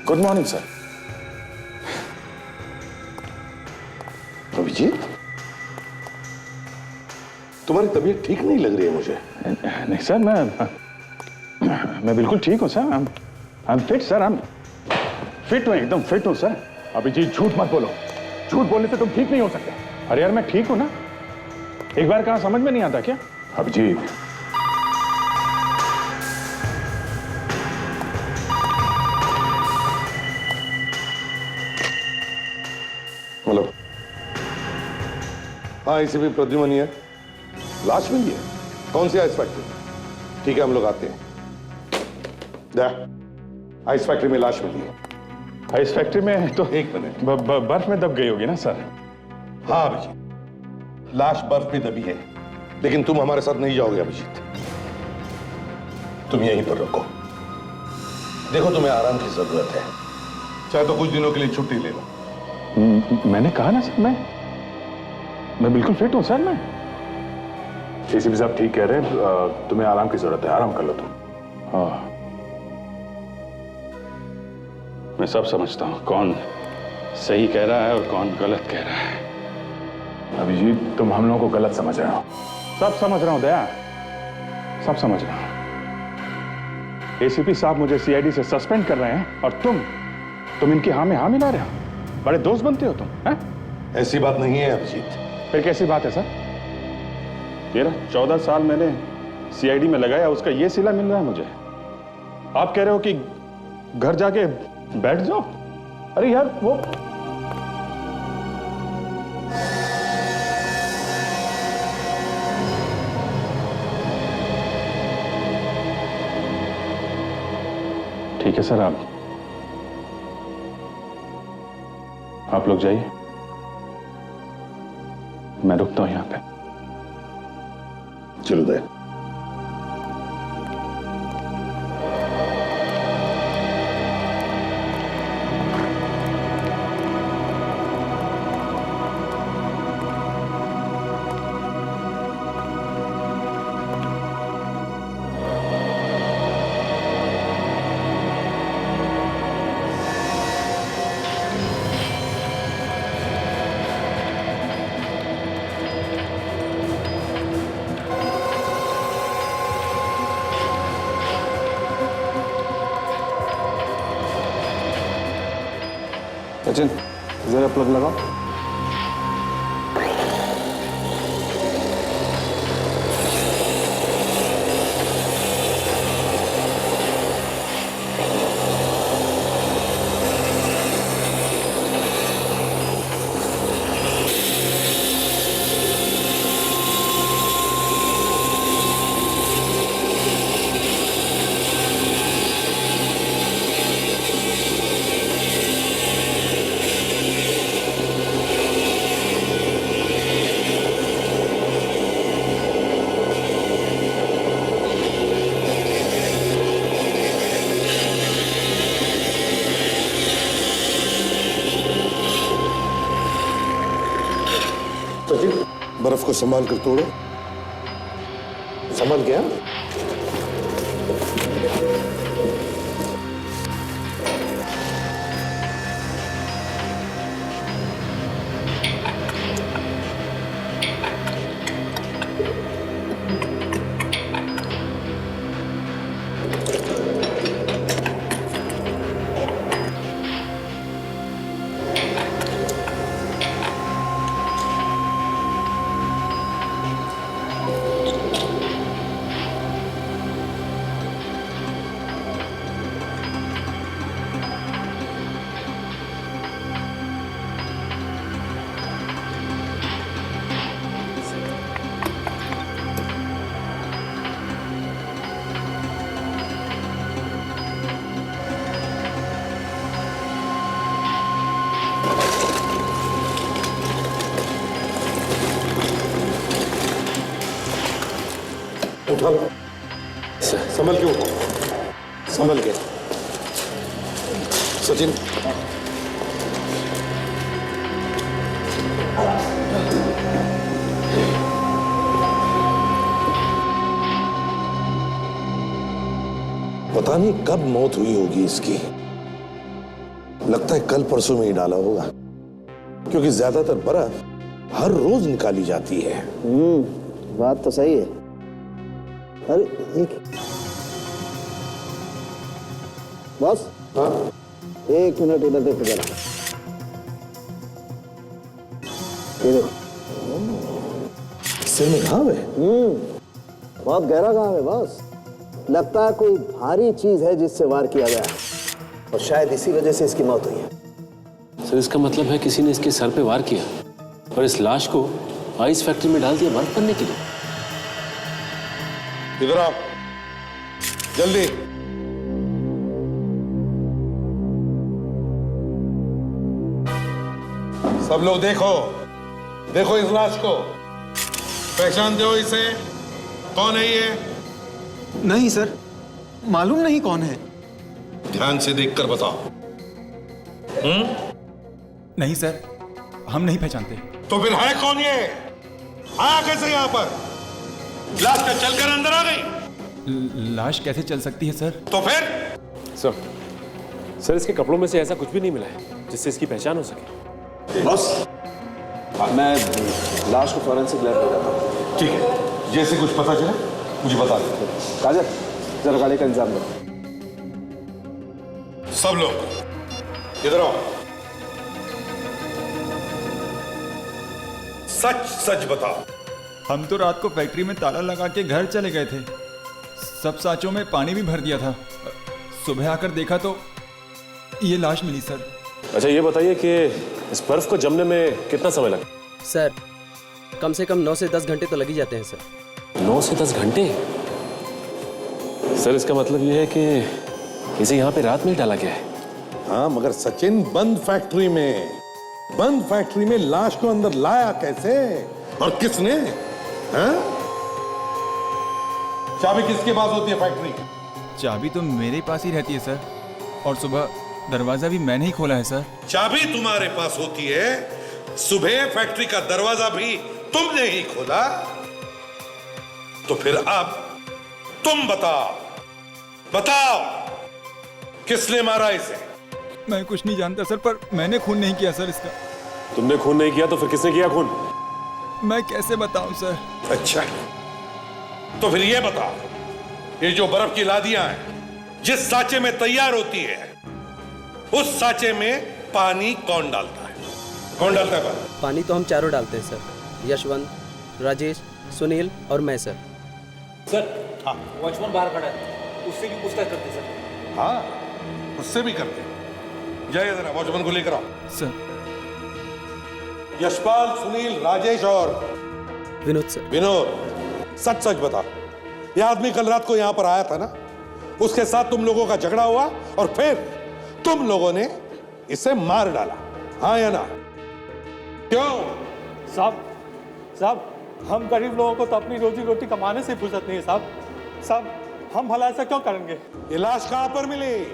Good morning sir. Abhijit, तुम्हारी तबीयत ठीक नहीं लग रही है मुझे। नहीं सर, मैं बिल्कुल ठीक हूँ sir. I am fit sir. I am fit हूँ, एकदम फिट हूँ सर। अभिजीत झूठ मत बोलो, झूठ बोलने से तुम ठीक नहीं हो सकते। अरे यार मैं ठीक हूँ ना, एक बार कहा समझ में नहीं आता क्या? अभिजीत, हेलो। हाँ, इसी भी प्रद्युमन ही है। लाश मिली है? कौन सी आइस फैक्ट्री? ठीक है, हम लोग आते हैं। आइस फैक्ट्री में लाश मिली है। आइस फैक्ट्री में तो एक मिनट, बर्फ में दब गई होगी ना सर? हाँ अभिजीत, लाश बर्फ में दबी है, लेकिन तुम हमारे साथ नहीं जाओगे अभिजीत। तुम यहीं पर रुको। देखो, तुम्हें आराम की जरूरत है, चाहे तो कुछ दिनों के लिए छुट्टी ले लो। मैंने कहा ना सर, मैं बिल्कुल फिट हूँ सर। मैं एसीपी साहब ठीक कह रहे हैं, तुम्हें आराम की जरूरत है, आराम कर लो तुम। हाँ, मैं सब समझता हूँ कौन सही कह रहा है और कौन गलत कह रहा है। अभिजीत, तुम हम लोगों को गलत समझ रहे हो। सब समझ रहा हूँ दया, सब समझ रहा हूँ। एसीपी साहब मुझे सीआईडी से सस्पेंड कर रहे हैं और तुम इनकी हाँ में हाँ मिला रहे हो। बड़े दोस्त बनते हो तुम, हैं? ऐसी बात नहीं है अभिजीत। फिर कैसी बात है सर? 13-14 साल मैंने सीआईडी में लगाया, उसका ये सिला मिल रहा है मुझे। आप कह रहे हो कि घर जाके बैठ जाओ? अरे यार वो ठीक है सर, आप लोग जाइए, मैं रुकता हूं यहां पे। चलो दे। सचिन, जरा प्लग लगाओ। बर्फ को संभाल कर तोड़ो। संभाल गया। उठा लो, संभल के उठो, संभल के। सचिन, पता नहीं कब मौत हुई होगी इसकी। लगता है कल परसों में ही डाला होगा, क्योंकि ज्यादातर बर्फ हर रोज निकाली जाती है। बात तो सही है। अरे एक बॉस, हाँ, 1 मिनट इधर देखो जरा। ये देखो, सिर में घाव है। बहुत गहरा घाव है बॉस। लगता है कोई भारी चीज है जिससे वार किया गया है, और शायद इसी वजह से इसकी मौत हुई है। सर इसका मतलब है किसी ने इसके सर पे वार किया और इस लाश को आइस फैक्ट्री में डाल दिया बर्फ बनने के लिए। इधर आओ, जल्दी। सब लोग देखो, देखो इस लाश को। पहचानते हो इसे? कौन है ये? नहीं सर, मालूम नहीं कौन है। ध्यान से देखकर बताओ। नहीं सर, हम नहीं पहचानते। तो फिर है कौन ये? आया कैसे यहां पर? लाश का चलकर अंदर आ गई? लाश कैसे चल सकती है सर? तो फिर? सर इसके कपड़ों में से ऐसा कुछ भी नहीं मिला है जिससे इसकी पहचान हो सके। बॉस, मैं लाश को फॉरेंसिक लैब ले जाता हूँ। ठीक है, जैसे कुछ पता चले मुझे बता दो। काजल, जरा गाड़ी का इंतजाम करो। सब लोग इधर आओ। सच सच बताओ। हम तो रात को फैक्ट्री में ताला लगा के घर चले गए थे। सब साँचों में पानी भी भर दिया था। सुबह आकर देखा तो ये लाश मिली सर। अच्छा ये बताइए कि इस बर्फ को जमने में कितना समय लगा? सर कम से कम 9 से 10 घंटे तो लग ही जाते हैं सर। 9 से 10 घंटे? सर इसका मतलब ये है कि इसे यहाँ पे रात में ही डाला गया है। हाँ, मगर सचिन, बंद फैक्ट्री में लाश को अंदर लाया कैसे और किसने? हाँ? चाबी किसके पास होती है फैक्ट्री की? चाबी तो मेरे पास ही रहती है सर, और सुबह दरवाजा भी मैंने ही खोला है सर। चाबी तुम्हारे पास होती है, सुबह फैक्ट्री का दरवाजा भी तुमने ही खोला। तो फिर अब तुम बताओ किसने मारा इसे? मैं कुछ नहीं जानता सर, पर मैंने खून नहीं किया सर इसका। तुमने खून नहीं किया तो फिर किसने किया खून? मैं कैसे बताऊं सर? अच्छा, तो फिर ये बताओ, ये जो बर्फ की लादियां हैं जिस साँचे में तैयार होती है, उस साँचे में पानी कौन डालता है? कौन डालता है पानी? पानी तो हम चारों डालते हैं सर, यशवंत, राजेश, सुनील और मैं सर। वॉचमैन बाहर खड़ा है, उससे भी पूछताछ करते सर। हाँ, उससे भी करते हैं। जाइए जरा वॉचमैन को लेकर आओ। सर, यशपाल, सुनील, राजेश और विनोद सर। विनोद, सच सच बता, ये आदमी कल रात को यहां पर आया था ना? उसके साथ तुम लोगों का झगड़ा हुआ और फिर तुम लोगों ने इसे मार डाला, हाँ या ना? क्यों? साहब हम गरीब लोगों को तो अपनी रोजी रोटी कमाने से फुर्सत नहीं है साहब, हम भला ऐसा क्यों करेंगे? ये लाश कहां पर मिली?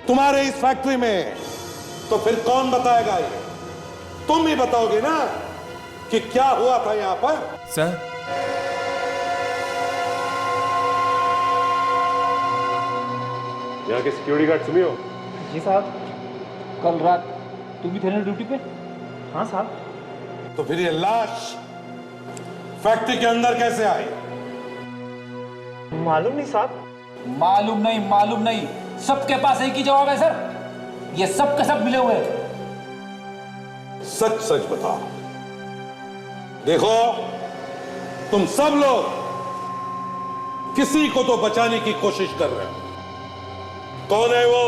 तुम्हारे इस फैक्ट्री में। तो फिर कौन बताएगा ये? तुम ही बताओगे ना कि क्या हुआ था यहां पर? सर, यहाँ के सिक्योरिटी गार्ड सुनियो। जी साहब, कल रात तुम भी थे ना ड्यूटी पे? हाँ साहब। तो फिर ये लाश फैक्ट्री के अंदर कैसे आई? मालूम नहीं साहब। मालूम नहीं, सबके पास एक ही जवाब है सर, ये सब के सब मिले हुए हैं। सच सच बताओ। देखो, तुम सब लोग किसी को तो बचाने की कोशिश कर रहे हो। कौन है वो?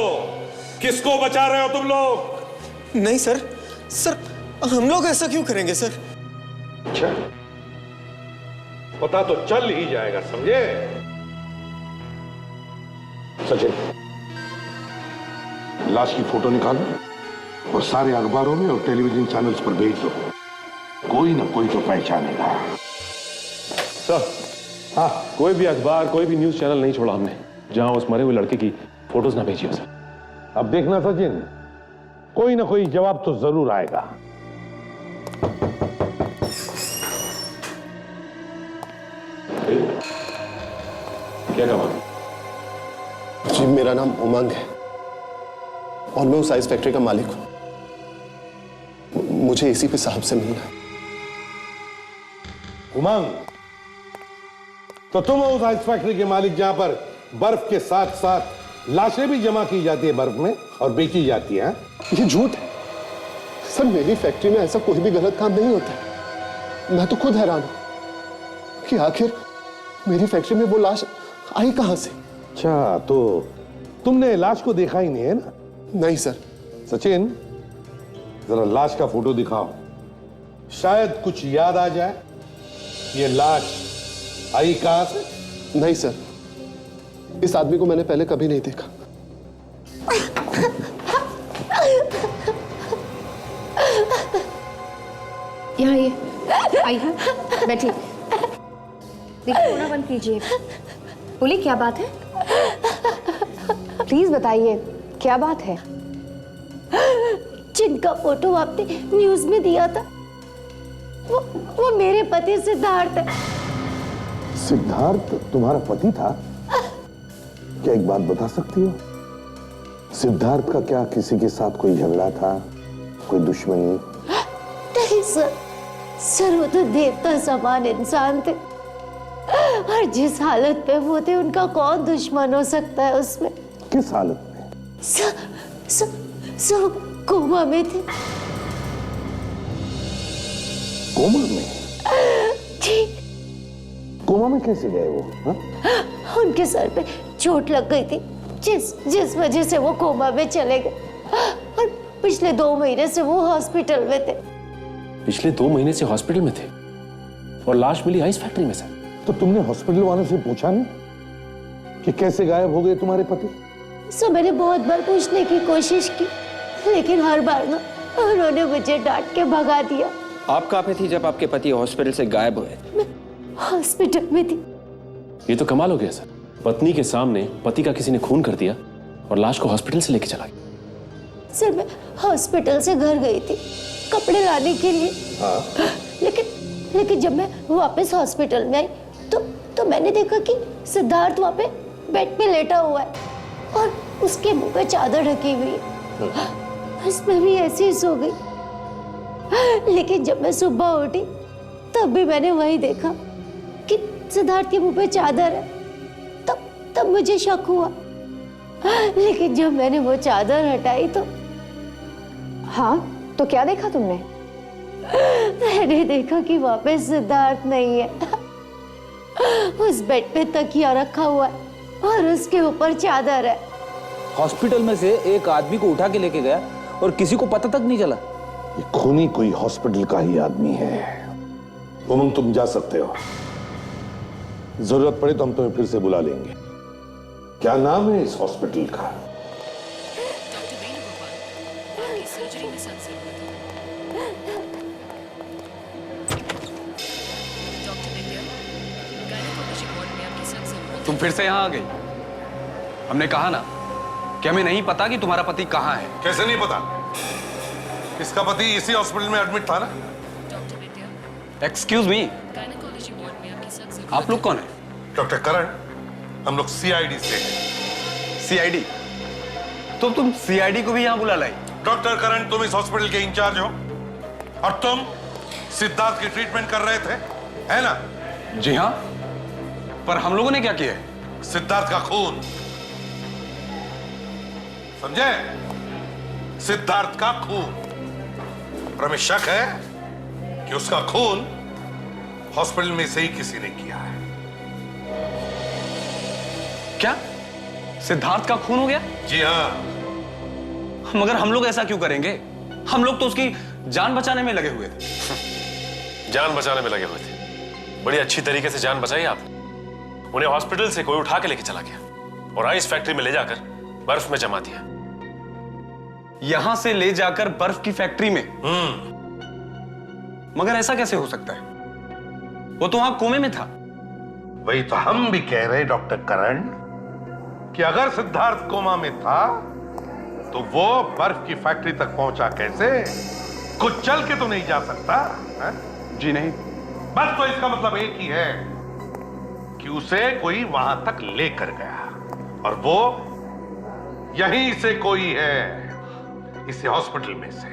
किसको बचा रहे हो तुम लोग? नहीं सर, हम लोग ऐसा क्यों करेंगे सर? अच्छा, पता तो चल ही जाएगा, समझे? सचिन, लाश की फोटो निकालो और सारे अखबारों में और टेलीविजन चैनल्स पर भेज दो। कोई ना कोई तो पहचानेगा। सर, हाँ, कोई भी अखबार, कोई भी न्यूज चैनल नहीं छोड़ा हमने जहां उस मरे हुए लड़के की फोटोज ना भेजी हो सर। अब देखना सचिन, कोई ना कोई जवाब तो जरूर आएगा। क्या कहा? जी मेरा नाम उमंग है और मैं उस आइस फैक्ट्री का मालिक हूं। मुझे एसीपी साहब से मिलना है। उमंग, तो तुम हो उस आइस फैक्ट्री के मालिक जहां पर बर्फ के साथ साथ लाशें भी जमा की जाती है बर्फ में और बेची जाती है? ये झूठ है सर, मेरी फैक्ट्री में ऐसा कोई भी गलत काम नहीं होता। मैं तो खुद हैरान हूं कि आखिर मेरी फैक्ट्री में वो लाश आई कहां से। अच्छा, तो तुमने लाश को देखा ही नहीं है ना? नहीं सर। सचिन, जरा लाश का फोटो दिखाओ, शायद कुछ याद आ जाए। ये लाश आई कहां से? नहीं सर, इस आदमी को मैंने पहले कभी नहीं देखा। यहाँ ये आइए, बैठिए। देखिए, रोना बंद कीजिए। बोलिए क्या बात है, प्लीज बताइए क्या बात है। जिनका फोटो आपने न्यूज में दिया था वो मेरे पति सिद्धार्थ है। सिद्धार्थ तुम्हारा पति था? क्या एक बात बता सकती हो, सिद्धार्थ का क्या किसी के साथ कोई झगड़ा था, कोई दुश्मनी? नहीं सर, वो तो देवता समान इंसान थे और जिस हालत पे वो थे उनका कौन दुश्मन हो सकता है उसमें। किस हालत में? सर कोमा में थे। कोमा में? जी। कोमा में कैसे गए वो? हा? उनके सर पे चोट लग गई थी जिस वजह से वो कोमा में चले गए और पिछले 2 महीने से वो हॉस्पिटल में थे। पिछले 2 महीने से हॉस्पिटल में थे और लाश मिली आइस फैक्ट्री में सर। तो तुमने हॉस्पिटल वालों से पूछा नहीं कि कैसे गायब हो गए तुम्हारे पति? सर मैंने बहुत बार पूछने की कोशिश की, लेकिन हर बार ना उन्होंने मुझे डांट के भगा दिया। आप कहाँ पे थी जब आपके पति हॉस्पिटल से गायब हुए? मैं हॉस्पिटल में थी। ये तो कमाल हो गया सर, पत्नी के सामने पति का किसी ने खून कर दिया और लाश को हॉस्पिटल से लेके चला गया। सर मैं हॉस्पिटल से घर गई थी कपड़े लाने के लिए। लेकिन जब मैं वापस हॉस्पिटल में आई तो मैंने देखा कि सिद्धार्थ वहां पे बेड पे लेटा हुआ है और उसके मुंह पे चादर ढकी हुई है। बस मैं भी ऐसे ही सो गई। लेकिन जब मैं सुबह उठी तब भी मैंने वही देखा कि सिद्धार्थ के मुंह पे चादर है। तब मुझे शक हुआ, लेकिन जब मैंने वो चादर हटाई तो हाँ, तो क्या देखा तुमने? मैंने देखा कि वहां पे सिद्धार्थ नहीं है। उस बेड पे तकिया रखा हुआ है और उसके ऊपर चादर है। हॉस्पिटल में से एक आदमी को उठा के लेके गया और किसी को पता तक नहीं चला। ये खूनी कोई हॉस्पिटल का ही आदमी है। उमंग, तुम जा सकते हो, जरूरत पड़े तो हम तुम्हें फिर से बुला लेंगे। क्या नाम है इस हॉस्पिटल का? तुम फिर से यहाँ आ गई? हमने कहा ना कि हमें नहीं पता कि तुम्हारा पति कहाँ है। कैसे नहीं पता? इसका पति इसी हॉस्पिटल में एडमिट था ना? एक्सक्यूज मी, आप लोग कौन है? डॉक्टर करण, हम लोग सीआईडी से हैं। सीआईडी? तो तुम सीआईडी को भी यहाँ बुला लाई? डॉक्टर करण, तुम इस हॉस्पिटल के इंचार्ज हो और तुम सिद्धार्थ की ट्रीटमेंट कर रहे थे, है ना? जी हाँ, पर हम लोगों ने क्या किया है? सिद्धार्थ का खून, समझे? सिद्धार्थ का खून। और हमें शक है कि उसका खून हॉस्पिटल में से ही किसी ने किया है। क्या सिद्धार्थ का खून हो गया? जी हाँ। मगर हम लोग ऐसा क्यों करेंगे? हम लोग तो उसकी जान बचाने में लगे हुए थे। जान बचाने में लगे हुए थे? बड़ी अच्छी तरीके से जान बचाई आपने। उन्हें हॉस्पिटल से कोई उठा के लेके चला गया और आइस फैक्ट्री में ले जाकर बर्फ में जमा दिया। यहां से ले जाकर बर्फ की फैक्ट्री में? मगर ऐसा कैसे हो सकता है? वो तो वहां कोमे में था। वही तो हम भी कह रहे डॉक्टर करण कि अगर सिद्धार्थ कोमा में था तो वो बर्फ की फैक्ट्री तक पहुंचा कैसे? कुछ चल के तो नहीं जा सकता है? जी नहीं। बस तो इसका मतलब एक ही है कि उसे कोई वहां तक लेकर गया और वो यहीं से कोई है, इस हॉस्पिटल में से।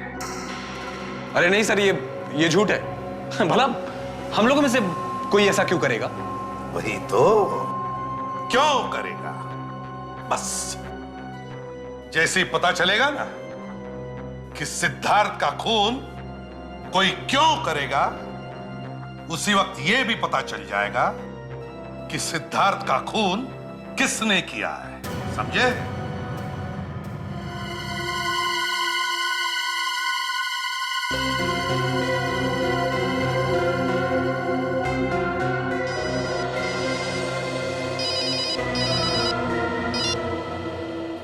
अरे नहीं सर, ये झूठ है। भला हम लोगों में से कोई ऐसा क्यों करेगा? वही तो, क्यों करेगा? बस जैसे ही पता चलेगा ना कि सिद्धार्थ का खून कोई क्यों करेगा, उसी वक्त यह भी पता चल जाएगा कि सिद्धार्थ का खून किसने किया है। समझे?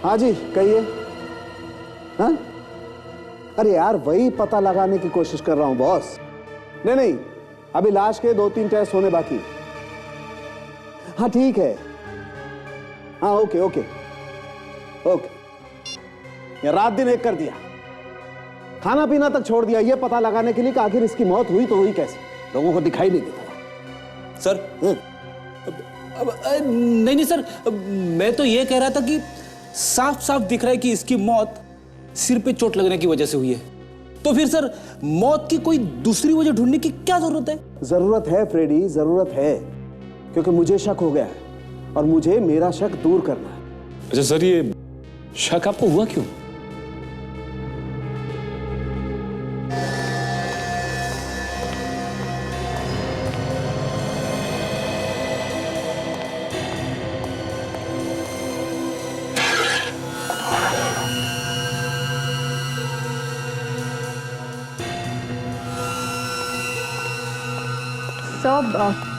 हाँ जी कहिए। हाँ, अरे यार वही पता लगाने की कोशिश कर रहा हूं बॉस। नहीं, अभी लाश के 2-3 टेस्ट होने बाकी। हाँ ठीक है। हाँ ओके। ये रात दिन एक कर दिया, खाना पीना तक छोड़ दिया, ये पता लगाने के लिए कि आखिर इसकी मौत हुई तो हुई कैसे, लोगों को दिखाई नहीं देता। सर नहीं सर, मैं तो ये कह रहा था कि साफ साफ दिख रहा है कि इसकी मौत सिर पे चोट लगने की वजह से हुई है, तो फिर सर मौत की कोई दूसरी वजह ढूंढने की क्या जरूरत है? जरूरत है फ्रेडी, जरूरत है, क्योंकि मुझे शक हो गया है और मुझे मेरा शक दूर करना है। अच्छा सर, ये शक आपको हुआ क्यों?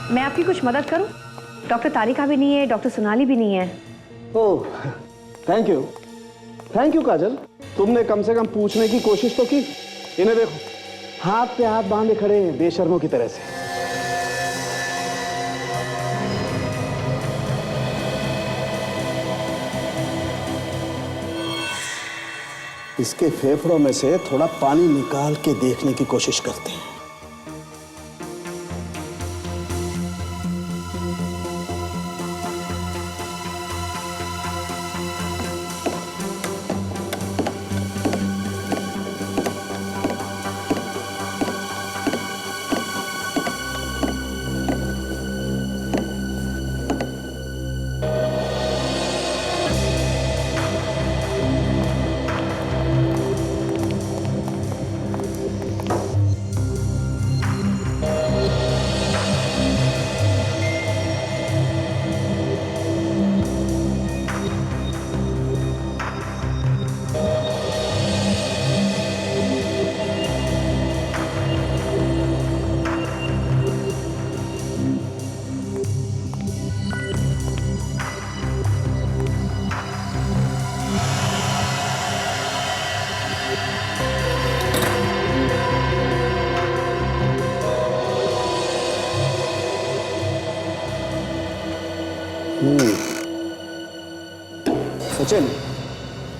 मैं आपकी कुछ मदद करूं? डॉक्टर तारिका भी नहीं है, डॉक्टर सोनाली भी नहीं है। ओह थैंक यू काजल, तुमने कम से कम पूछने की कोशिश तो की। इन्हें देखो, हाथ पे हाथ बांधे खड़े हैं बेशर्मों की तरह से। इसके फेफड़ों में से थोड़ा पानी निकाल के देखने की कोशिश करते हैं। सचिन,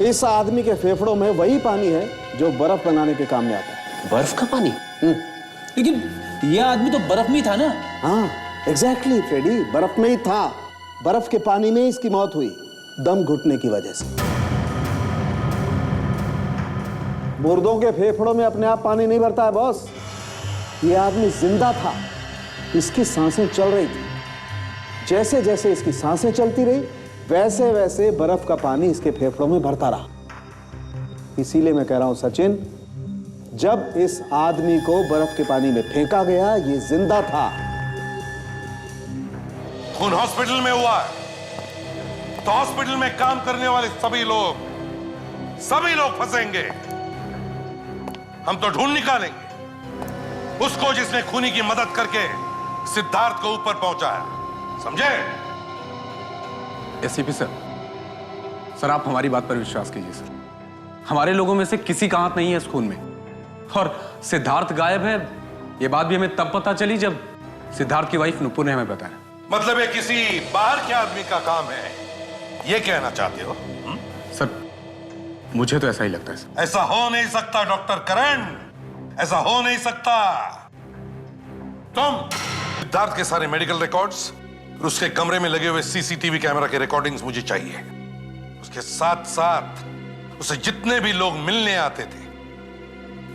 इस आदमी के फेफड़ों में वही पानी है जो बर्फ बनाने के काम में आता है। बर्फ का पानी? लेकिन यह आदमी तो बर्फ में ही था ना? हाँ एग्जैक्टली फ्रेडी, बर्फ में ही था। बर्फ के पानी में इसकी मौत हुई, दम घुटने की वजह से। मुर्दों के फेफड़ों में अपने आप पानी नहीं भरता है बॉस। यह आदमी जिंदा था, इसकी सांसें चल रही थी। जैसे जैसे इसकी सांसें चलती रही, वैसे वैसे बर्फ का पानी इसके फेफड़ों में भरता रहा। इसीलिए मैं कह रहा हूं सचिन, जब इस आदमी को बर्फ के पानी में फेंका गया, ये जिंदा था। खून हॉस्पिटल में हुआ है तो हॉस्पिटल में काम करने वाले सभी लोग फंसेंगे। हम तो ढूंढ निकालेंगे उसको जिसने खूनी की मदद करके सिद्धार्थ को ऊपर पहुंचाया। समझे? एसीपी सर, आप हमारी बात पर विश्वास कीजिए सर। हमारे लोगों में से किसी का हाथ नहीं है इस खून में, और सिद्धार्थ गायब है ये बात भी हमें तब पता चली जब सिद्धार्थ की वाइफ नुपुर ने हमें बताया। मतलब ये किसी बाहर के आदमी का काम है, ये कहना चाहते हो? सर मुझे तो ऐसा ही लगता है सर। ऐसा हो नहीं सकता डॉक्टर करण, ऐसा हो नहीं सकता। तुम सिद्धार्थ के सारे मेडिकल रिकॉर्ड्स और उसके कमरे में लगे हुए सीसीटीवी कैमरा के रिकॉर्डिंग्स मुझे चाहिए। उसके साथ साथ उसे जितने भी लोग मिलने आते थे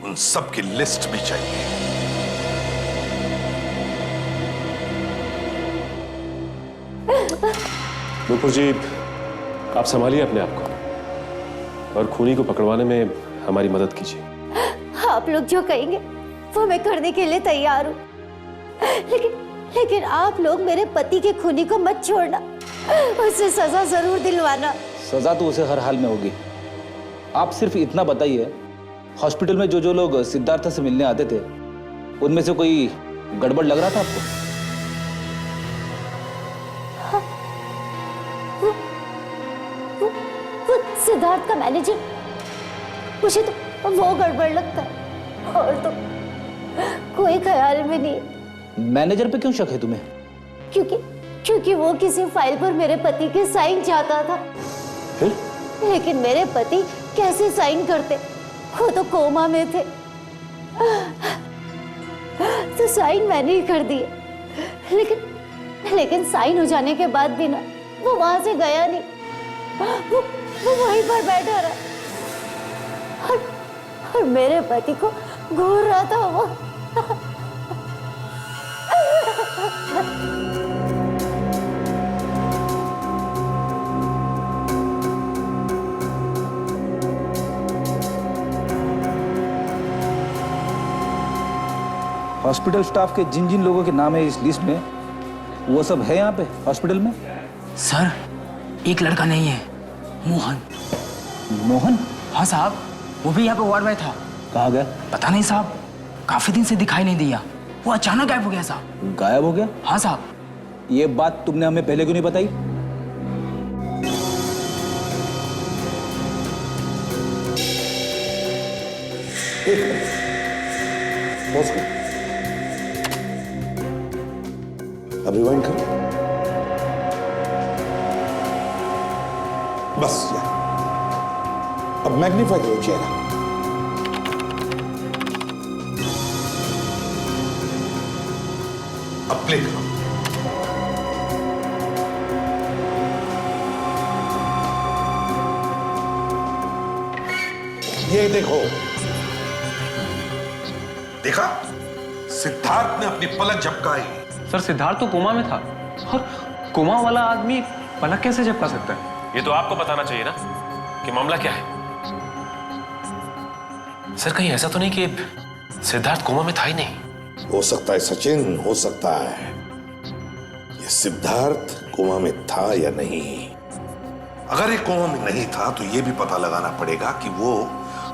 उन सब की लिस्ट भी चाहिए। नुपुर जी, आप संभालिए अपने आप को और खूनी को पकड़वाने में हमारी मदद कीजिए। आप लोग जो कहेंगे वो मैं करने के लिए तैयार हूँ, लेकिन आप लोग मेरे पति के खूनी को मत छोड़ना, उसे सजा जरूर दिलवाना। सजा तो उसे हर हाल में होगी। आप सिर्फ इतना बताइए, हॉस्पिटल में जो जो लोग सिद्धार्थ से मिलने आते थे उनमें से कोई गड़बड़ लग रहा था आपको? वो सिद्धार्थ का मैनेजर, मुझे तो वो गड़बड़ लगता है, और तो कोई ख्याल में नहीं। मैनेजर पे क्यों शक है तुम्हें? क्योंकि वो किसी फाइल पर मेरे पति के साइन चाहता था। फिर? लेकिन मेरे पति कैसे साइन करते, वो तो कोमा में थे, तो साइन मैंने ही कर दिए। लेकिन साइन हो जाने के बाद भी ना वो वहां से गया नहीं, वो वहीं पर बैठा रहा और मेरे पति को घूर रहा था वो। हॉस्पिटल स्टाफ के जिन जिन लोगों के नाम है इस लिस्ट में, वो सब है यहाँ पे हॉस्पिटल में? सर एक लड़का नहीं है, मोहन। मोहन? हाँ साहब, वो भी यहाँ पे वार्ड में था। कहाँ गया? पता नहीं साहब, काफी दिन से दिखाई नहीं दिया, वो अचानक गायब हो गया साहब। गायब हो गया? हाँ साहब। ये बात तुमने हमें पहले क्यों नहीं बताई? अब रिवाइंड करो, बस यार, अब मैग्नीफाई करो चेहरा। अब प्ले करो। ये देखो, देखा? सिद्धार्थ ने अपनी पलक झपकाई। सर सिद्धार्थ तो कोमा में था, और कोमा वाला आदमी पलक कैसे झपका सकता है? ये तो आपको बताना चाहिए ना कि मामला क्या है। सर कहीं ऐसा तो नहीं कि सिद्धार्थ कोमा में था ही नहीं? हो सकता है सचिन, हो सकता है। ये सिद्धार्थ कोमा में था या नहीं। अगर ये कोमा में नहीं था तो ये भी पता लगाना पड़ेगा कि वो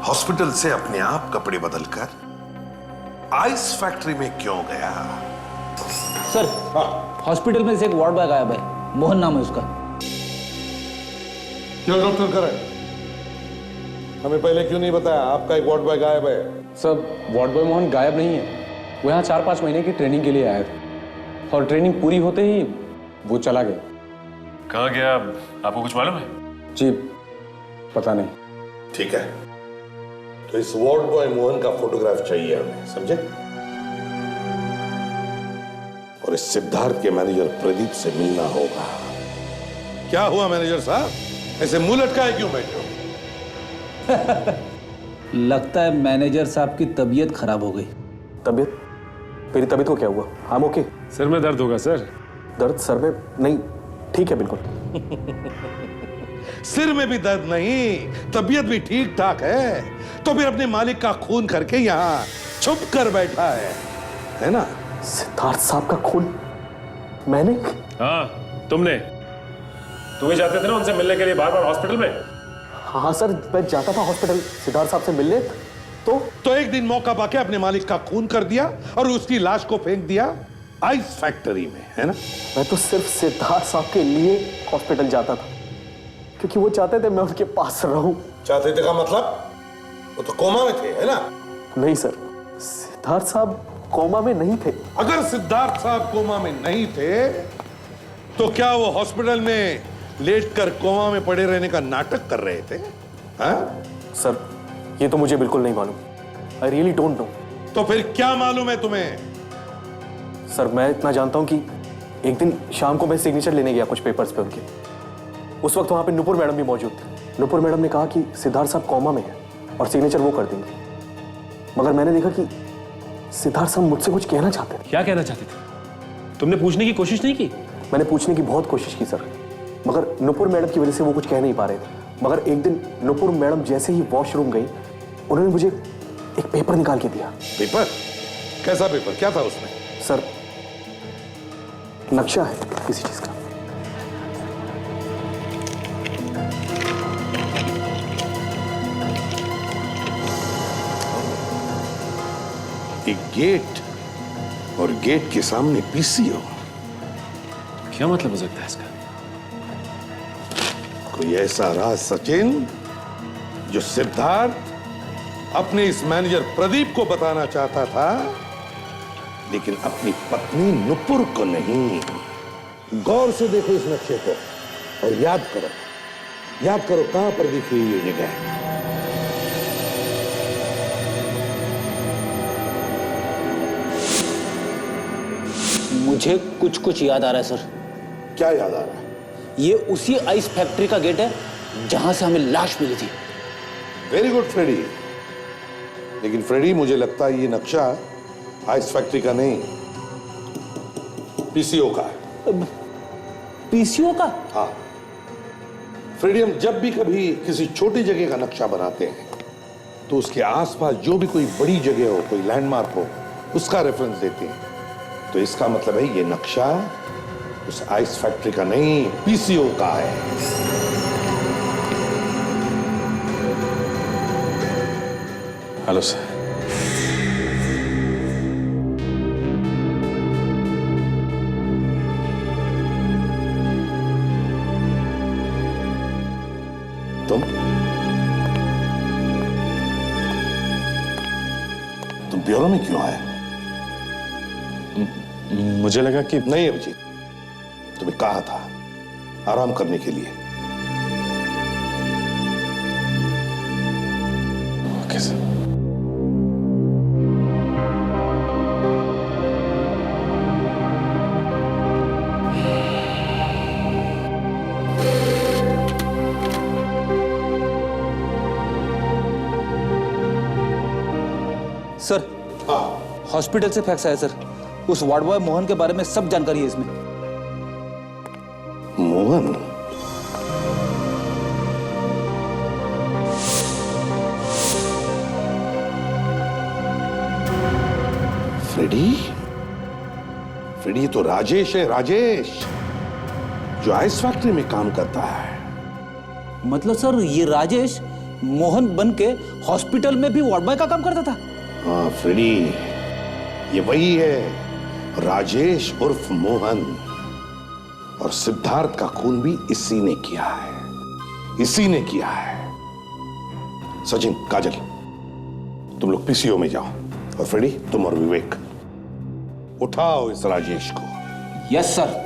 हॉस्पिटल से अपने आप कपड़े बदलकर आइस फैक्ट्री में क्यों गया। सर, हॉस्पिटल में से एक वार्ड बॉय गायब है, मोहन नाम है उसका। क्यों डॉक्टर करण, हमें पहले क्यों नहीं बताया आपका एक वार्ड बॉय गायब है? सर वार्ड बॉय मोहन गायब नहीं है, वो यहाँ 4-5 महीने की ट्रेनिंग के लिए आया था और ट्रेनिंग पूरी होते ही वो चला गया। कहाँ गया आपको कुछ मालूम है? जी पता नहीं। ठीक है, तो इस वार्ड बॉय मोहन का फोटोग्राफ चाहिए हमें, समझे? और इस सिद्धार्थ के मैनेजर प्रदीप से मिलना होगा। क्या हुआ मैनेजर साहब, ऐसे मुंह लटकाए क्यों बैठे हो? लगता है मैनेजर साहब की तबीयत खराब हो गई। तबीयत? मेरी तबीयत को क्या हुआ? हम ओके। सर में दर्द होगा सर। दर्द सर में नहीं, ठीक है बिल्कुल। सिर में भी दर्द नहीं, तबीयत भी ठीक ठाक है, तो फिर अपने मालिक का खून करके यहाँ छुप कर बैठा है ना? सिद्धार्थ साहब का खून मैंने? हाँ तुमने। तुम ही जाते थे ना उनसे मिलने के लिए बार बार हॉस्पिटल में? हाँ सर, मैं जाता था हॉस्पिटल सिद्धार्थ साहब से मिलने, तो एक दिन मौका पाके अपने मालिक का खून कर दिया और उसकी लाश को फेंक दिया आइस फैक्ट्री में, है ना? मैं तो सिर्फ सिद्धार्थ साहब के लिए हॉस्पिटल जाता था, क्योंकि वो चाहते थे मैं उनके पास रहूं। चाहते थे का मतलब? वो तो कोमा में थे, है ना? नहीं सर, सिद्धार्थ साहब कोमा में नहीं थे। अगर सिद्धार्थ साहब कोमा में नहीं थे तो क्या वो हॉस्पिटल में लेटकर कोमा में पड़े रहने का नाटक कर रहे थे? हाँ? सर, ये तो मुझे बिल्कुल नहीं मालूम। I really don't know. तो फिर क्या मालूम है तुम्हें? सर, मैं इतना जानता हूं कि एक दिन शाम को मैं सिग्नेचर लेने गया कुछ पेपर्स पे उनके। उस वक्त वहां पे नुपुर मैडम भी मौजूद थे। नुपुर मैडम ने कहा कि सिद्धार्थ साहब कोमा में है और सिग्नेचर वो कर देंगे। मगर मैंने देखा कि सिद्धार्थ साहब मुझसे कुछ कहना चाहते थे। क्या कहना चाहते थे? तुमने पूछने की कोशिश नहीं की? मैंने पूछने की बहुत कोशिश की सर, मगर नुपुर मैडम की वजह से वो कुछ कह नहीं पा रहे थे। मगर एक दिन नुपुर मैडम जैसे ही वॉशरूम गई, उन्होंने मुझे एक पेपर निकाल के दिया। पेपर? कैसा पेपर? क्या था उसमें? सर, नक्शा है किसी चीज का। एक गेट, और गेट के सामने पीसीओ। क्या मतलब हो सकता है इसका? कोई ऐसा राज सचिन जो सिद्धार्थ अपने इस मैनेजर प्रदीप को बताना चाहता था, लेकिन अपनी पत्नी नुपुर को नहीं। गौर से देखो इस नक्शे को और याद करो कहां पर दिख रही है ये जगह। मुझे कुछ कुछ याद आ रहा है सर। क्या याद आ रहा है? ये उसी आइस फैक्ट्री का गेट है जहां से हमें लाश मिली थी। Very good Freddy. लेकिन फ्रेडी, मुझे लगता है ये नक्शा आइस फैक्ट्री का नहीं, पीसीओ का है। पीसीओ का? हाँ फ्रेडी, हम जब भी कभी किसी छोटी जगह का नक्शा बनाते हैं तो उसके आसपास जो भी कोई बड़ी जगह हो, कोई लैंडमार्क हो, उसका रेफरेंस देते हैं। तो इसका मतलब है ये नक्शा उस आइस फैक्ट्री का नहीं, पीसीओ का है। Hello sir. तुम ब्यूरो में क्यों आए? मुझे लगा कि नहीं अभिजीत, तुम्हें कहा था आराम करने के लिए। Okay sir. सर, हॉस्पिटल से फैक्स आया सर। उस वार्ड बॉय मोहन के बारे में सब जानकारी है इसमें। मोहन? फ्रेडी? फ्रेडी तो राजेश है, राजेश, जो आइस फैक्ट्री में काम करता है। मतलब सर, ये राजेश मोहन बन के हॉस्पिटल में भी वार्ड बॉय का काम करता था? हाँ फ्रेडी, ये वही है, राजेश उर्फ मोहन। और सिद्धार्थ का खून भी इसी ने किया है, इसी ने किया है। सचिन, काजल, तुम लोग पीसीओ में जाओ, और फ्रेडी तुम और विवेक उठाओ इस राजेश को। Yes sir.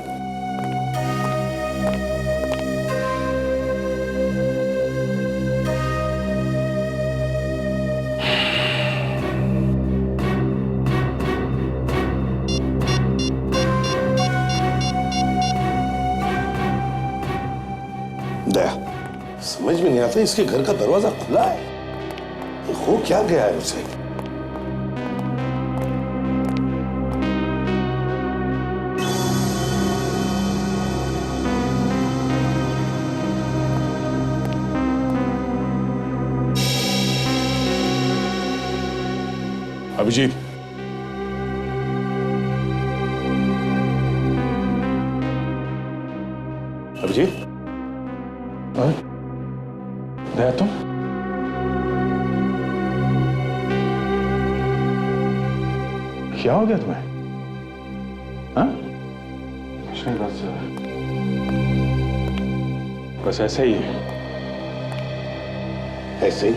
दया, समझ में नहीं आता, इसके घर का दरवाजा खुला है, हो क्या गया है उसे? अभिजीत, अभिजीत, दया तुम? क्या हो गया तुम्हें? हाँ? कुछ नहीं, बस ऐसे ही है। ऐसे ही?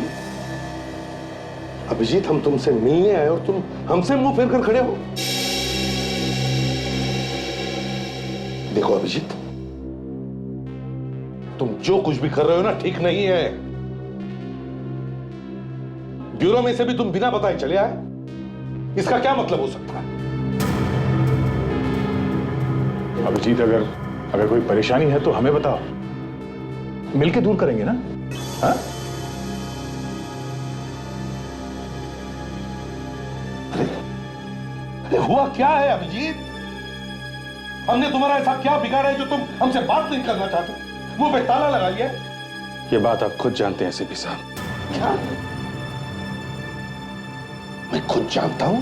अभिजीत, हम तुमसे मिलने आए और तुम हमसे मुंह फेर कर खड़े हो। देखो अभिजीत, तुम जो कुछ भी कर रहे हो ना ठीक नहीं है। ब्यूरो में से भी तुम बिना बताए चले आए, इसका क्या मतलब हो सकता है? अभिजीत, अगर कोई परेशानी है तो हमें बताओ, मिलके दूर करेंगे ना? हाँ? अरे हुआ क्या है अभिजीत? हमने तुम्हारा ऐसा क्या बिगाड़ा है जो तुम हमसे बात नहीं करना चाहते? मुंह पे ताला लगा लिया? ये बात आप खुद जानते हैं सीपी साहब। क्या? मैं खुद जानता हूं?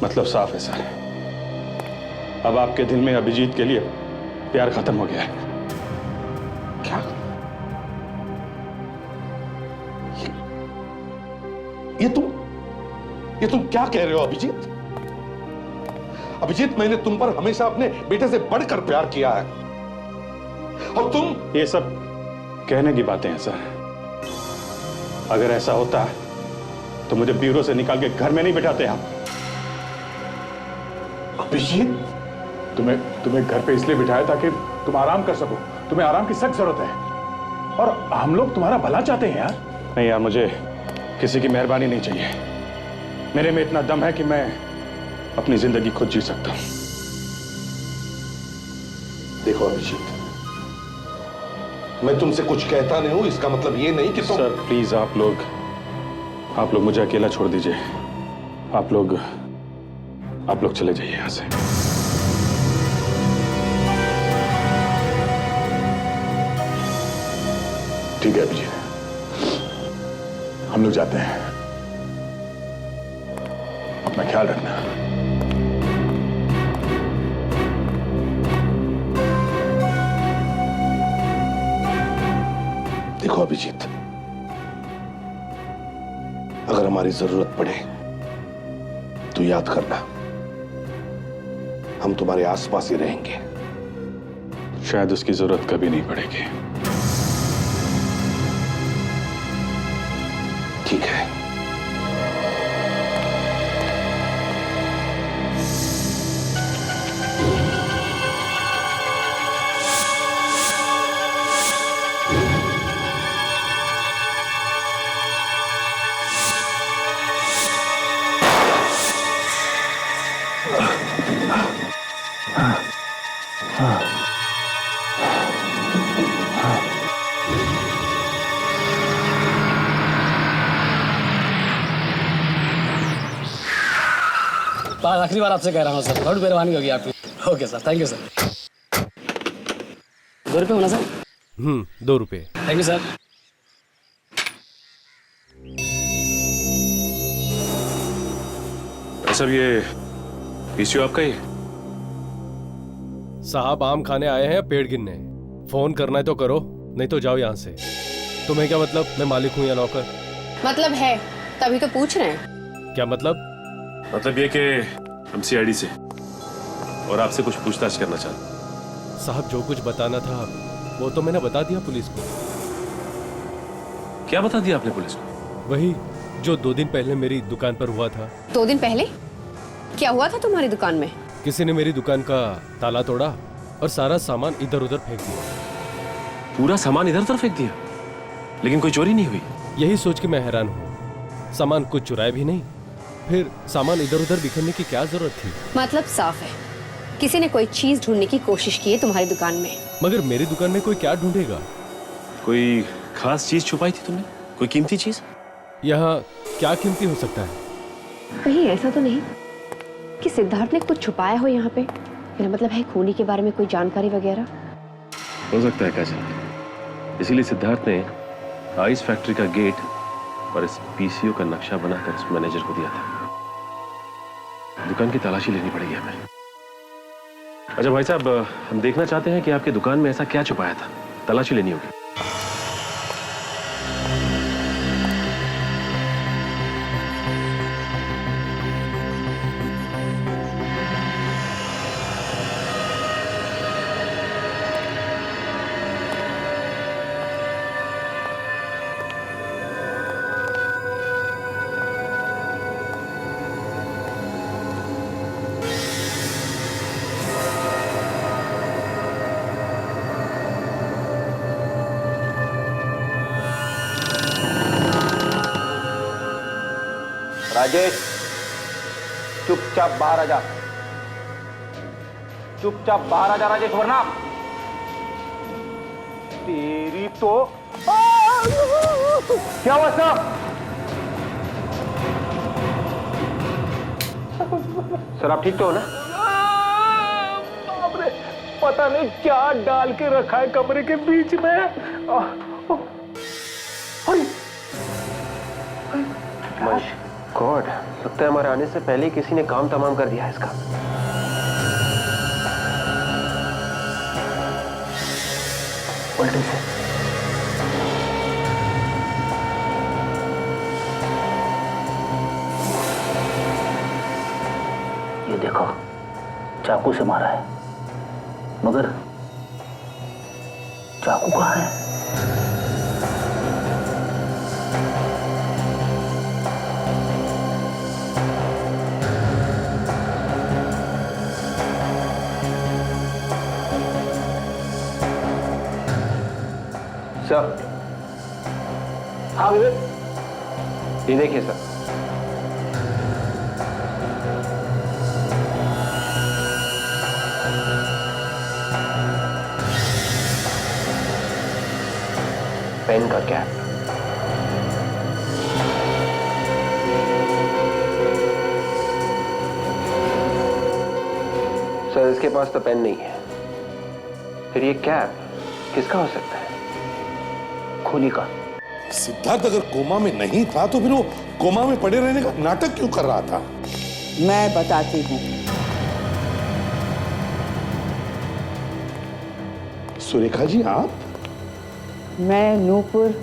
मतलब साफ है सर। अब आपके दिल में अभिजीत के लिए प्यार खत्म हो गया है। क्या? ये तुम क्या कह रहे हो अभिजीत? अभिजीत, मैंने तुम पर हमेशा अपने बेटे से बढ़कर प्यार किया है, और तुम? ये सब कहने की बातें हैं सर। अगर ऐसा होता तो मुझे ब्यूरो से निकाल के घर में नहीं बिठाते आप। अभिजीत, तुम्हें घर पे इसलिए बिठाया ताकि तुम आराम कर सको। तुम्हें आराम की सख्त जरूरत है, और हम लोग तुम्हारा भला चाहते हैं यार। नहीं यार, मुझे किसी की मेहरबानी नहीं चाहिए। मेरे में इतना दम है कि मैं अपनी जिंदगी खुद जी सकता हूं। देखो अभिजीत, मैं तुमसे कुछ कहता नहीं हूं, इसका मतलब ये नहीं कि तुम... सर प्लीज, आप लोग मुझे अकेला छोड़ दीजिए। आप लोग चले जाइए यहां से। ठीक है अभिजीत, हम लोग जाते हैं। अपना ख्याल रखना। देखो अभिजीत, अगर हमारी जरूरत पड़े तो याद करना, हम तुम्हारे आसपास ही रहेंगे। शायद उसकी जरूरत कभी नहीं पड़ेगी। ठीक है। आखिरी बार आपसे कह रहा हूँ सर, थोड़ी मेहरबानी होगी आपकी। Okay sir, thank you sir. 2 रुपये होना सर? 2 रुपये। Thank you sir. सर ये पीसीओ आपका ही? साहब आम खाने आए हैं, पेड़ गिनने। फोन करना है तो करो, नहीं तो जाओ यहाँ से। तुम्हें क्या मतलब, मैं मालिक हूँ या नौकर? मतलब है, तभी तो पूछ रहे हैं। क्या मतलब? मतलब ये कि हम सीआईडी से और आपसे कुछ पूछताछ करना चाहते। साहब जो कुछ बताना था वो तो मैंने बता दिया पुलिस को। क्या बता दिया आपने पुलिस को? वही जो 2 दिन पहले मेरी दुकान पर हुआ था। 2 दिन पहले क्या हुआ था तुम्हारी दुकान में? किसी ने मेरी दुकान का ताला तोड़ा और सारा सामान इधर उधर फेंक दिया। पूरा सामान इधर उधर फेंक दिया, लेकिन कोई चोरी नहीं हुई? यही सोच के मैं हैरान हूँ। सामान कुछ चुराया भी नहीं, फिर सामान इधर उधर बिखरने की क्या जरूरत थी? मतलब साफ है, किसी ने कोई चीज ढूंढने की कोशिश की है तुम्हारी दुकान में। मगर मेरी दुकान में कोई क्या ढूंढेगा? कोई खास चीज छुपाई थी तुमने? कोई कीमती चीज? यहाँ क्या कीमती हो सकता है? कहीं ऐसा तो नहीं कि सिद्धार्थ ने कुछ छुपाया हो यहाँ पे? मेरा मतलब है खूनी के बारे में कोई जानकारी वगैरह? हो सकता है काजल, इसीलिए सिद्धार्थ ने आइस फैक्ट्री का गेट और इस पीसीओ का नक्शा बनाकर इस मैनेजर को दिया था। दुकान की तलाशी लेनी पड़ेगी हमें। अच्छा भाई साहब, हम देखना चाहते हैं कि आपकी दुकान में ऐसा क्या छुपाया था। तलाशी लेनी होगी। राजेश, चुपचाप बाहर आ जा। चुपचाप बाहर आ जा राजेश, वरना तेरी तो। क्या हुआ सर? सर आप ठीक तो हो ना? बाप रे, पता नहीं क्या डाल के रखा है कमरे के बीच में। गॉड, लगता है हमारे आने से पहले ही किसी ने काम तमाम कर दिया है इसका। उल्टे से। ये देखो, चाकू से मारा है, मगर चाकू कहाँ है? सर, हाँ विवेक, ये देखिए सर। पेन का कैप। सर इसके पास तो पेन नहीं है, फिर ये कैप किसका हो सकता है? खूनी का। सिद्धार्थ अगर कोमा में नहीं था तो फिर वो कोमा में पड़े रहने का नाटक क्यों कर रहा था? मैं बताती हूँ। सुरेखा जी आप? मैं नूपुर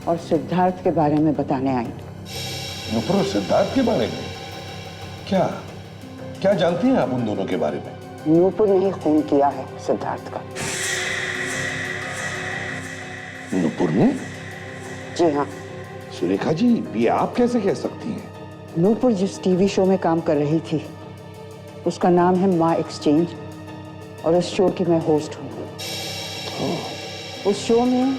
और सिद्धार्थ के बारे में बताने आई। नूपुर और सिद्धार्थ के बारे में? क्या क्या जानती हैं आप उन दोनों के बारे में? नूपुर ने ही खून किया है सिद्धार्थ का। नूपुर ने? जी हाँ। सुरेखा जी, ये आप कैसे कह सकती हैं? नूपुर जिस टीवी शो में काम कर रही थी उसका नाम है माँ एक्सचेंज, और उस शो की मैं होस्ट हूँ। उस शो में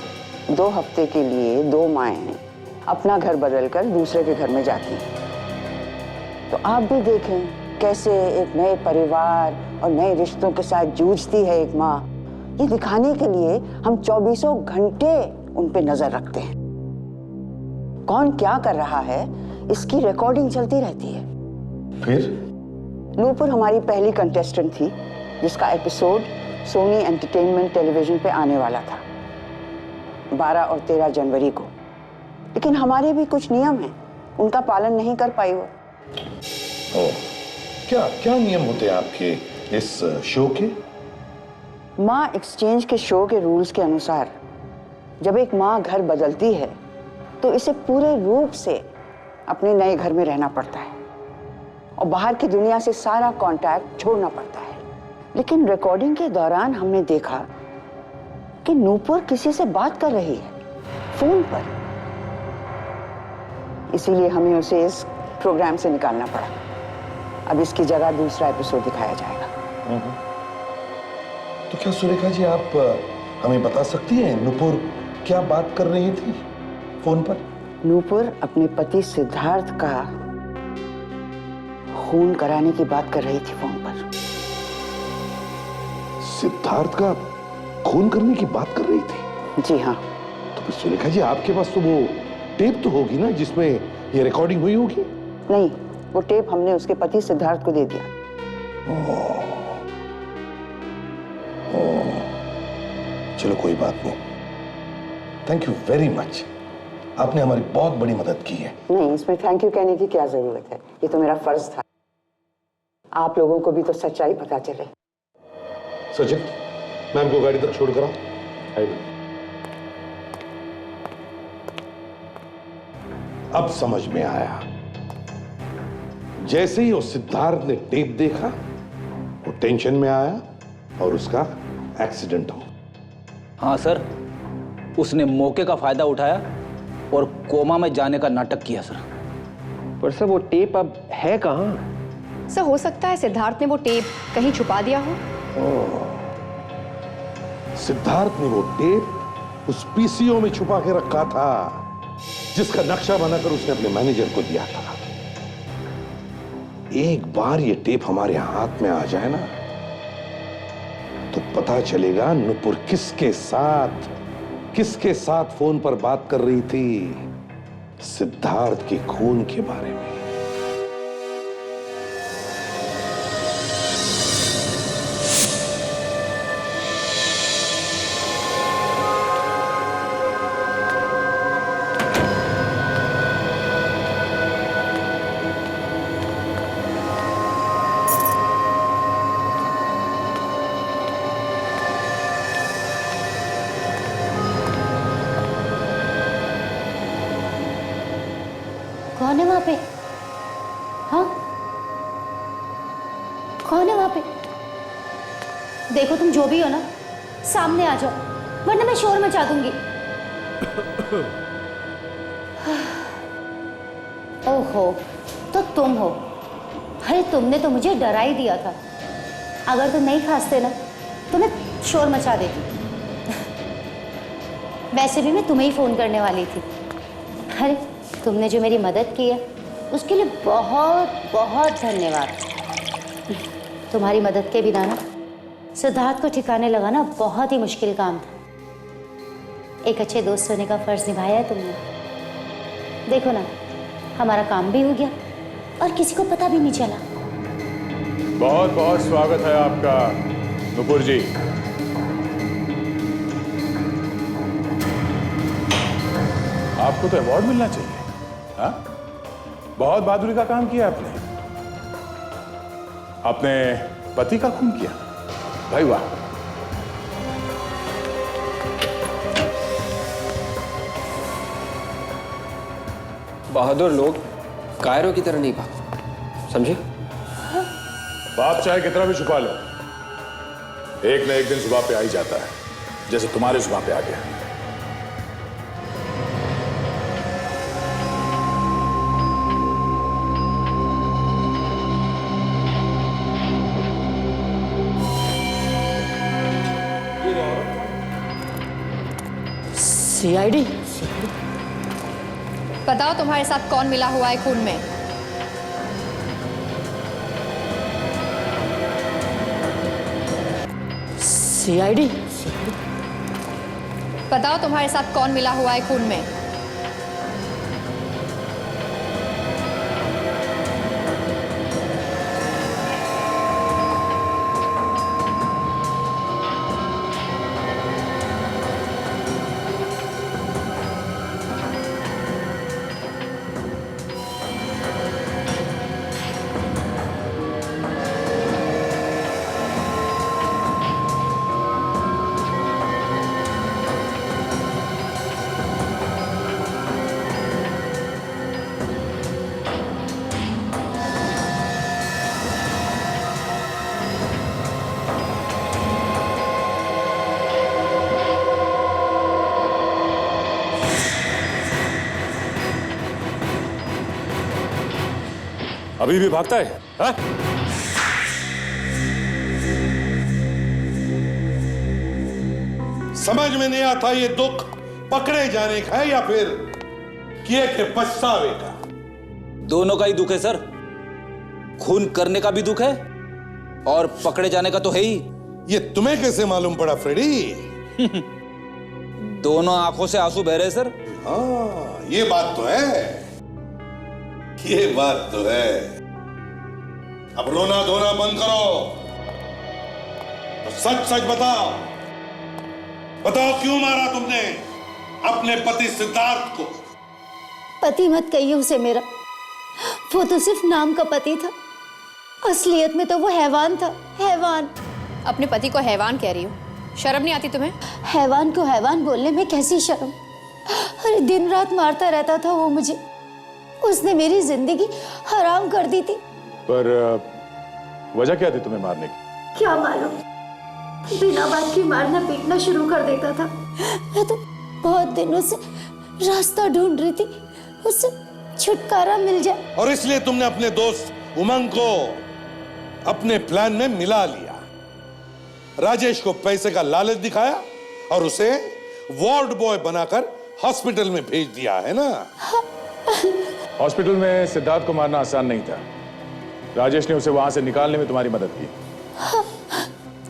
2 हफ्ते के लिए 2 माएँ अपना घर बदलकर दूसरे के घर में जाती हैं। तो आप भी देखें कैसे एक नए परिवार और नए रिश्तों के साथ जूझती है एक माँ। ये दिखाने के लिए हम 24 घंटे उन पे नजर रखते हैं। कौन क्या कर रहा है इसकी रिकॉर्डिंग चलती रहती है। फिर? नूपुर हमारी पहली कंटेस्टेंट थी जिसका एपिसोड सोनी एंटरटेनमेंट टेलीविजन पे आने वाला था 12 और 13 जनवरी को। लेकिन हमारे भी कुछ नियम हैं, उनका पालन नहीं कर पाई वो। क्या क्या नियम होते हैं आपके इस शो के? माँ एक्सचेंज के शो के रूल्स के अनुसार जब एक माँ घर बदलती है तो इसे पूरे रूप से अपने नए घर में रहना पड़ता है और बाहर की दुनिया से सारा कांटेक्ट छोड़ना पड़ता है। लेकिन रिकॉर्डिंग के दौरान हमने देखा कि नूपुर किसी से बात कर रही है फोन पर। इसीलिए हमें उसे इस प्रोग्राम से निकालना पड़ा। अब इसकी जगह दूसरा एपिसोड दिखाया जाएगा। तो क्या सुरेखा जी आप हमें बता सकती हैं नूपुर क्या बात कर रही थी फोन पर? नूपुर अपने पति सिद्धार्थ का खून कराने की बात कर रही थी फोन पर। सिद्धार्थ का खून करने की बात कर रही थी? जी हाँ। तो फिर सुरेखा जी आपके पास तो वो टेप तो होगी ना जिसमें ये रिकॉर्डिंग हुई होगी? नहीं, वो टेप हमने उसके पति सिद्धार्थ को दे दिया। चलो कोई बात नहीं। थैंक यू वेरी मच, आपने हमारी बहुत बड़ी मदद की है। नहीं, इसमें थैंक यू कहने की क्या जरूरत है, ये तो मेरा फर्ज था। आप लोगों को भी तो सच्चाई पता चले। सचिन, मैम को गाड़ी तक छोड़ कर आओ। अब समझ में आया। जैसे ही वो सिद्धार्थ ने टेप देखा वो टेंशन में आया और उसका एक्सीडेंट हो। हाँ सर, उसने मौके का फायदा उठाया और कोमा में जाने का नाटक किया सर। पर सर वो टेप अब है कहाँ? सर हो सकता है सिद्धार्थ ने वो टेप कहीं छुपा दिया हो। सिद्धार्थ ने वो टेप उस पीसीओ में छुपा के रखा था जिसका नक्शा बनाकर उसने अपने मैनेजर को दिया था। एक बार ये टेप हमारे हाथ में आ जाए ना, तो पता चलेगा नुपुर किसके साथ फोन पर बात कर रही थी, सिद्धार्थ के खून के बारे में। कौन है वहां पे? हाँ, कौन है वहां पे? देखो तुम जो भी हो ना, सामने आ जाओ, वरना मैं शोर मचा दूंगी। ओहो, तो तुम हो। अरे तुमने तो मुझे डरा ही दिया था। अगर तुम नहीं खांसते ना तो मैं शोर मचा देती। वैसे भी मैं तुम्हें ही फोन करने वाली थी। अरे तुमने जो मेरी मदद की है उसके लिए बहुत बहुत धन्यवाद। तुम्हारी मदद के बिना ना सिद्धार्थ को ठिकाने लगाना बहुत ही मुश्किल काम था। एक अच्छे दोस्त होने का फर्ज निभाया है तुमने। देखो ना, हमारा काम भी हो गया और किसी को पता भी नहीं चला। बहुत बहुत स्वागत है आपका नुपुर जी। आपको तो अवार्ड मिलना चाहिए। हाँ? बहुत बहादुरी का काम किया आपने। आपने पति का खून किया, भाई वाह। बहादुर लोग कायरों की तरह नहीं भागते, समझे? बाप चाहे कितना भी छुपा लो, एक न एक दिन जुबान पे आ ही जाता है, जैसे तुम्हारे जुबान पे आ गया। सीआईडी? बताओ तुम्हारे साथ कौन मिला हुआ है खून में? सीआईडी? बताओ तुम्हारे साथ कौन मिला हुआ है खून में? अभी भी भागता है, हा? समझ में नहीं आता ये दुख पकड़े जाने का है या फिर किए के पछतावे का? दोनों का ही दुख है सर। खून करने का भी दुख है और पकड़े जाने का तो है ही। ये तुम्हें कैसे मालूम पड़ा फ्रेडी? दोनों आंखों से आंसू बह रहे सर। हाँ, ये बात तो है, ये बात तो है। अब रोना धोना बंद करो, तो सच सच बताओ, बताओ क्यों मारा तुमने अपने पति सिद्धार्थ को? पति मत कहिए उसे मेरा, वो तो सिर्फ नाम का पति था, असलियत में तो वो हैवान था, हैवान। अपने पति को हैवान कह रही हो? शर्म नहीं आती तुम्हें? हैवान को हैवान बोलने में कैसी शर्म? अरे दिन रात मारता रहता था वो मुझे, उसने मेरी जिंदगी हराम कर दी थी। पर वजह क्या थी तुम्हें मारने की? क्या मालूम, बिना बात के मारना पीटना शुरू कर देता था। मैं तो बहुत दिनों से रास्ता ढूंढ रही थी, उससे छुटकारा मिल जाए। और इसलिए तुमने अपने दोस्त उमंग को अपने प्लान में मिला लिया, राजेश को पैसे का लालच दिखाया और उसे वार्ड बॉय बनाकर हॉस्पिटल में भेज दिया, है ना? हॉस्पिटल में सिद्धार्थ को मारना आसान नहीं था, राजेश ने उसे वहां से निकालने में तुम्हारी मदद की।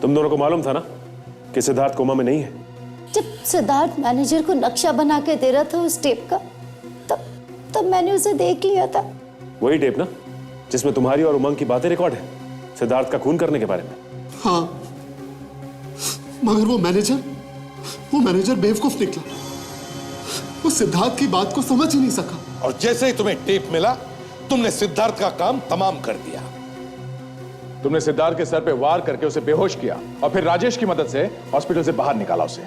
तुम दोनों को मालूम था ना कि सिद्धार्थ कोमा में नहीं है। जब सिद्धार्थ मैनेजर को नक्शा बना के दे रहा था उस टेप का, तब मैंने उसे देख लिया था। वही टेप ना जिसमें तुम्हारी और उमंग की बातें रिकॉर्ड है सिद्धार्थ का खून करने के बारे में। हाँ, मगर वो मैनेजर बेवकूफ निकला। वो सिद्धार्थ की बात को समझ ही नहीं सका। और जैसे ही तुम्हें टेप मिला, तुमने सिद्धार्थ का काम तमाम कर दिया। तुमने सिद्धार्थ के सर पे वार करके उसे बेहोश किया और फिर राजेश की मदद से हॉस्पिटल से बाहर निकाला उसे।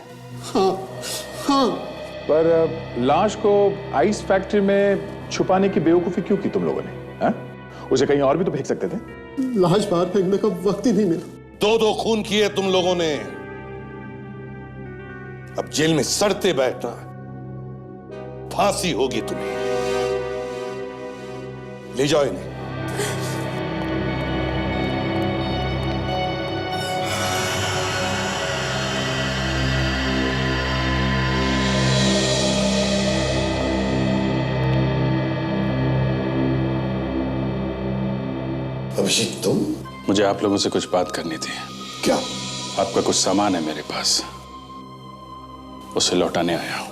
हाँ। पर लाश को आइस फैक्ट्री में छुपाने की बेवकूफी क्यों की तुम लोगों ने? हा? उसे कहीं और भी तो फेंक सकते थे। लाश बाहर फेंकने का वक्त ही नहीं मिला। दो खून किए तुम लोगों ने। अब जेल में सड़ते बैठना, फांसी होगी तुम्हें। ले जाओ इन्हें। अभिजीत, तुम? मुझे आप लोगों से कुछ बात करनी थी। क्या? आपका कुछ सामान है मेरे पास, उसे लौटाने आया हूं।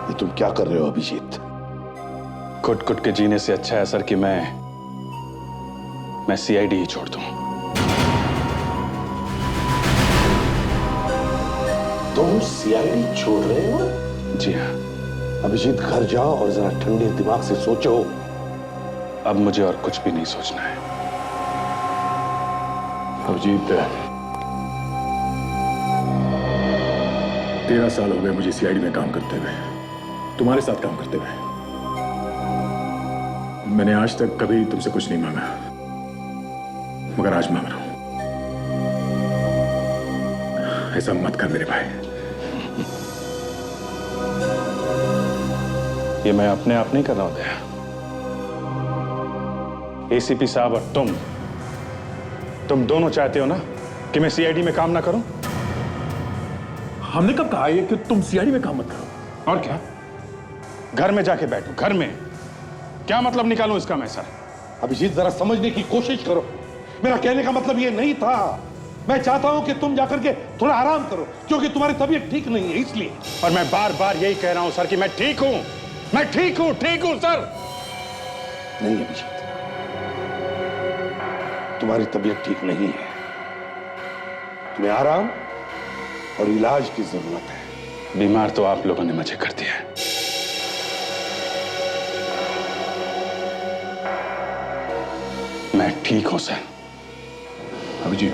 ये तुम क्या कर रहे हो अभिजीत? कुट कुट के जीने से अच्छा है सर कि मैं सीआईडी ही छोड़ दूं। तुम सीआईडी छोड़ रहे हो? जी हाँ। अभिजीत, घर जाओ और जरा ठंडे दिमाग से सोचो। अब मुझे और कुछ भी नहीं सोचना है। अभिजीत, 13 साल हो गए मुझे सीआईडी में काम करते हुए, तुम्हारे साथ काम करते हुए। मैंने आज तक कभी तुमसे कुछ नहीं मांगा, मगर आज मांग रहा हूं। ऐसा मत कर मेरे भाई। ये मैं अपने आप नहीं कर रहा हूं दया। एसीपी साहब और तुम दोनों चाहते हो ना कि मैं सीआईडी में काम ना करूं? हमने कब कहा है कि तुम सीआईडी में काम मत करो? और क्या? घर में जाके बैठो। घर में क्या मतलब निकालूं इसका मैं सर? अभिजीत, जरा समझने की कोशिश करो। मेरा कहने का मतलब ये नहीं था। मैं चाहता हूं कि तुम जाकर के थोड़ा आराम करो, क्योंकि तुम्हारी तबीयत ठीक नहीं है, इसलिए। और मैं बार बार यही कह रहा हूं सर कि मैं ठीक हूं, मैं ठीक हूं सर। नहीं अभिजीत, तुम्हारी तबीयत ठीक नहीं है। तुम्हें आराम और इलाज की जरूरत है। बीमार तो आप लोगों ने मुझे कर दिया है। मैं ठीक हूं सर। अभिजीत,